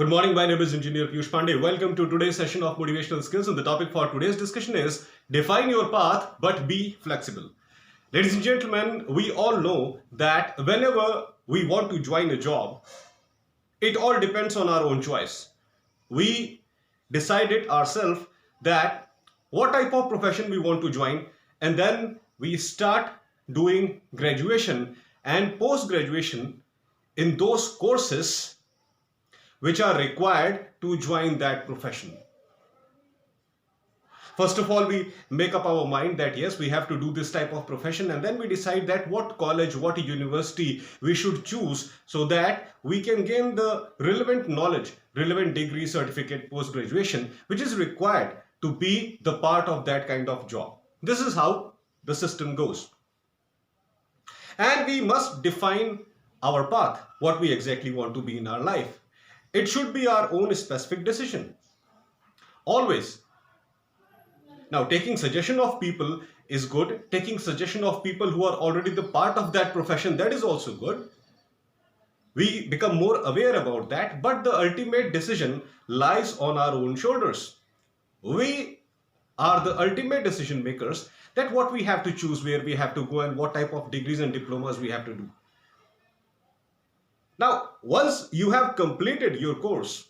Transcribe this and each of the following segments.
Good morning, my name is Engineer Piyush Pandey. Welcome to today's session of Motivational Skills, and the topic for today's discussion is define your path but be flexible. Ladies and gentlemen, we all know that whenever we want to join a job, it all depends on our own choice. We decide it ourselves that what type of profession we want to join, and then we start doing graduation and post graduation in those courses which are required to join that profession. First of all, we make up our mind that yes, we have to do this type of profession, and then we decide that what college, what university we should choose so that we can gain the relevant knowledge, relevant degree, certificate, post-graduation, which is required to be the part of that kind of job. This is how the system goes. And we must define our path, what we exactly want to be in our life. It should be our own specific decision. Always. Now, taking suggestion of people is good. Taking suggestion of people who are already the part of that profession, that is also good. We become more aware about that, but the ultimate decision lies on our own shoulders. We are the ultimate decision makers that what we have to choose, where we have to go, and what type of degrees and diplomas we have to do. Now, once you have completed your course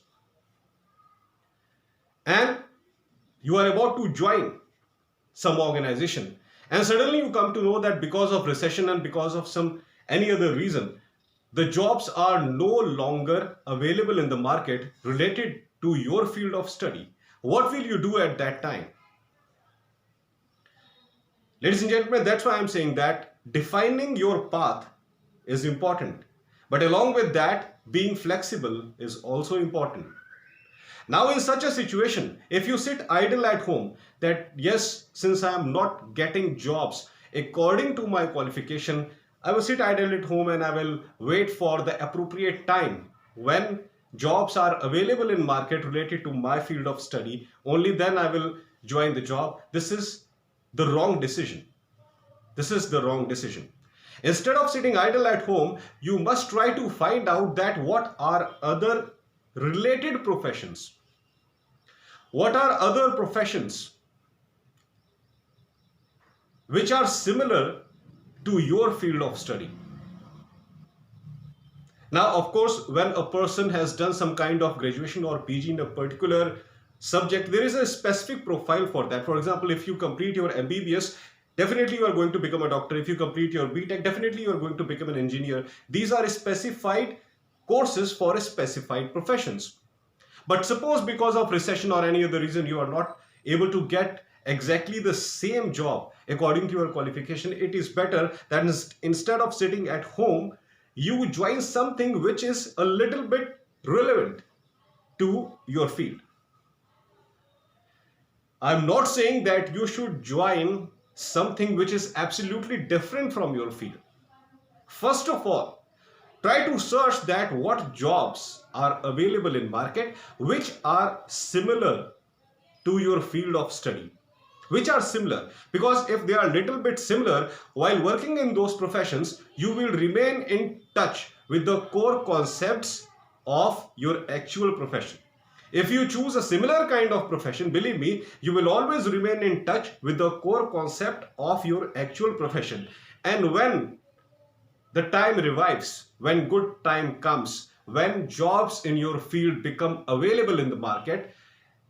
and you are about to join some organization, and suddenly you come to know that because of recession and because of any other reason, the jobs are no longer available in the market related to your field of study. What will you do at that time? Ladies and gentlemen, that's why I'm saying that defining your path is important. But along with that, being flexible is also important. Now, in such a situation, if you sit idle at home, that yes, since I am not getting jobs according to my qualification, I will sit idle at home and I will wait for the appropriate time when jobs are available in market related to my field of study. Only then I will join the job. This is the wrong decision. This is the wrong decision. Instead of sitting idle at home, you must try to find out that what are other related professions. What are other professions which are similar to your field of study? Now, of course, when a person has done some kind of graduation or PG in a particular subject, there is a specific profile for that. For example, if you complete your MBBS, definitely you are going to become a doctor. If you complete your BTech, definitely you are going to become an engineer. These are specified courses for specified professions. But suppose because of recession or any other reason you are not able to get exactly the same job according to your qualification, it is better that instead of sitting at home, you join something which is a little bit relevant to your field. I'm not saying that you should join something which is absolutely different from your field. First of all, try to search that what jobs are available in market which are similar to your field of study. Which are similar, because if they are little bit similar, while working in those professions, you will remain in touch with the core concepts of your actual profession. If you choose a similar kind of profession, believe me, you will always remain in touch with the core concept of your actual profession. And when the time revives, when good time comes, when jobs in your field become available in the market,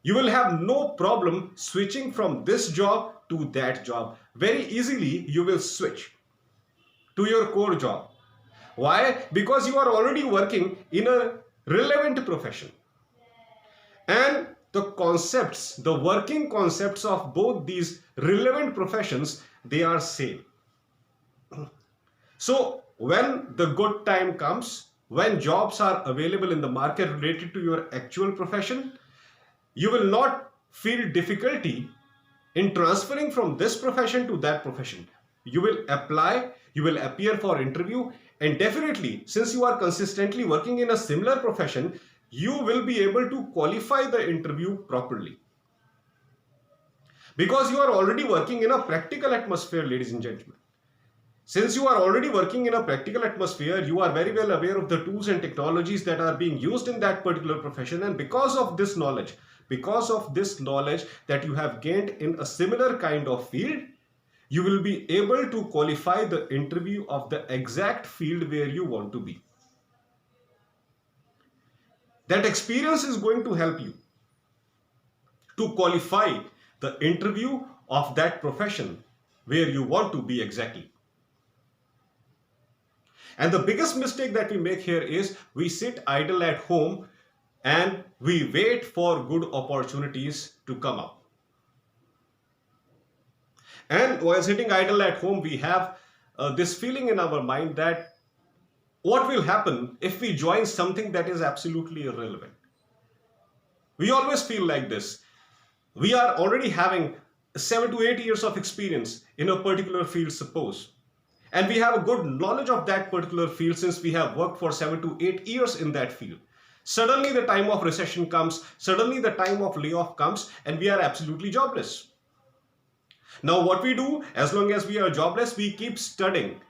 you will have no problem switching from this job to that job. Very easily, you will switch to your core job. Why? Because you are already working in a relevant profession. And the concepts, the working concepts of both these relevant professions, they are same. So when the good time comes, when jobs are available in the market related to your actual profession, you will not feel difficulty in transferring from this profession to that profession. You will apply, you will appear for interview, and definitely, since you are consistently working in a similar profession, you will be able to qualify the interview properly. Because you are already working in a practical atmosphere, ladies and gentlemen. Since you are already working in a practical atmosphere, you are very well aware of the tools and technologies that are being used in that particular profession. And because of this knowledge that you have gained in a similar kind of field, you will be able to qualify the interview of the exact field where you want to be. That experience is going to help you to qualify the interview of that profession where you want to be exactly. And the biggest mistake that we make here is we sit idle at home and we wait for good opportunities to come up. And while sitting idle at home, we have this feeling in our mind that what will happen if we join something that is absolutely irrelevant? We always feel like this. We are already having 7 to 8 years of experience in a particular field, suppose. And we have a good knowledge of that particular field since we have worked for 7 to 8 years in that field. Suddenly the time of recession comes, suddenly the time of layoff comes, and we are absolutely jobless. Now what we do, as long as we are jobless, we keep studying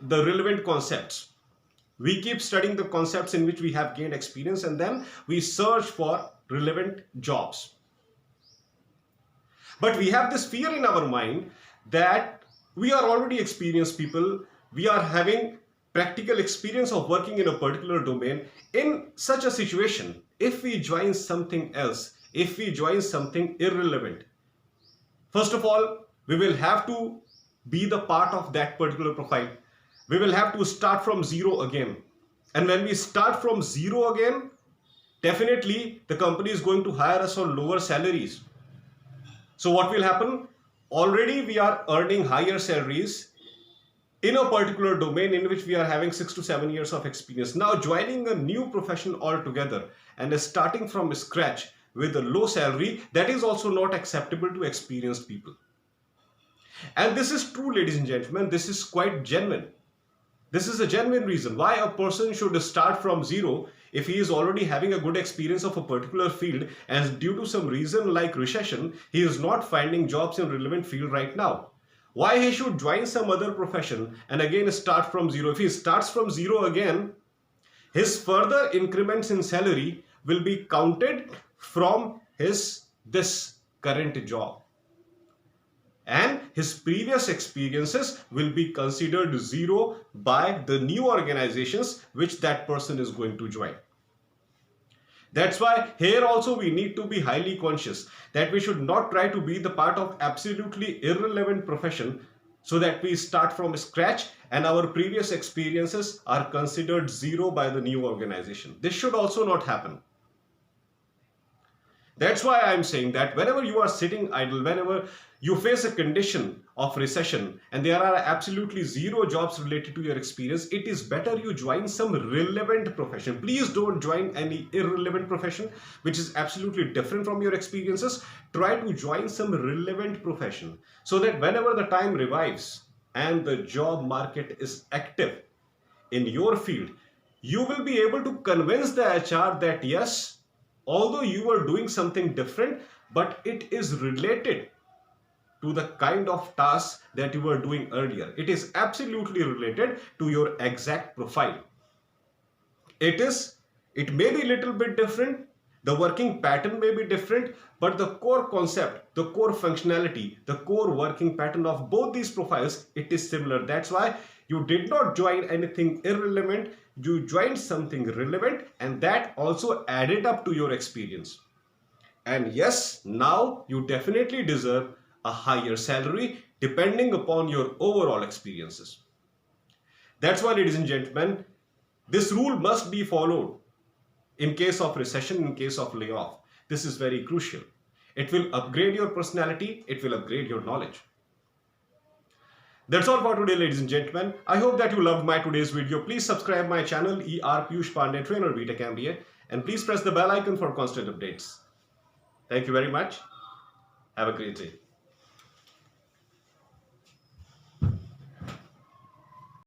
the relevant concepts. We keep studying the concepts in which we have gained experience, and then we search for relevant jobs. But we have this fear in our mind that we are already experienced people. We are having practical experience of working in a particular domain. In such a situation, if we join something else, if we join something irrelevant, first of all, we will have to be the part of that particular profile. We will have to start from zero again. And when we start from zero again, definitely the company is going to hire us on lower salaries. So what will happen? Already we are earning higher salaries in a particular domain in which we are having 6 to 7 years of experience. Now joining a new profession altogether and starting from scratch with a low salary, that is also not acceptable to experienced people. And this is true, ladies and gentlemen. This is quite genuine. This is a genuine reason why a person should start from zero if he is already having a good experience of a particular field and due to some reason like recession, he is not finding jobs in relevant field right now. Why he should join some other profession and again start from zero? If he starts from zero again, his further increments in salary will be counted from this current job. And his previous experiences will be considered zero by the new organizations which that person is going to join. That's why here also we need to be highly conscious that we should not try to be the part of absolutely irrelevant profession so that we start from scratch and our previous experiences are considered zero by the new organization. This should also not happen. That's why I'm saying that whenever you are sitting idle, whenever you face a condition of recession and there are absolutely zero jobs related to your experience, it is better you join some relevant profession. Please don't join any irrelevant profession which is absolutely different from your experiences. Try to join some relevant profession so that whenever the time revives and the job market is active in your field, you will be able to convince the HR that yes, although you are doing something different, but it is related to the kind of tasks that you were doing earlier. It is absolutely related to your exact profile. It may be a little bit different, the working pattern may be different, but the core concept, the core functionality, the core working pattern of both these profiles, it is similar. That's why you did not join anything irrelevant, you joined something relevant, and that also added up to your experience. And yes, now you definitely deserve a higher salary depending upon your overall experiences. That's why, ladies and gentlemen, this rule must be followed in case of recession, in case of layoff. This is very crucial. It will upgrade your personality, it will upgrade your knowledge. That's all for today, ladies and gentlemen. I hope that you loved my today's video. Please subscribe my channel, ER Piyush Pandey, Trainer BTech MBA, and please press the bell icon for constant updates. Thank you very much. Have a great day.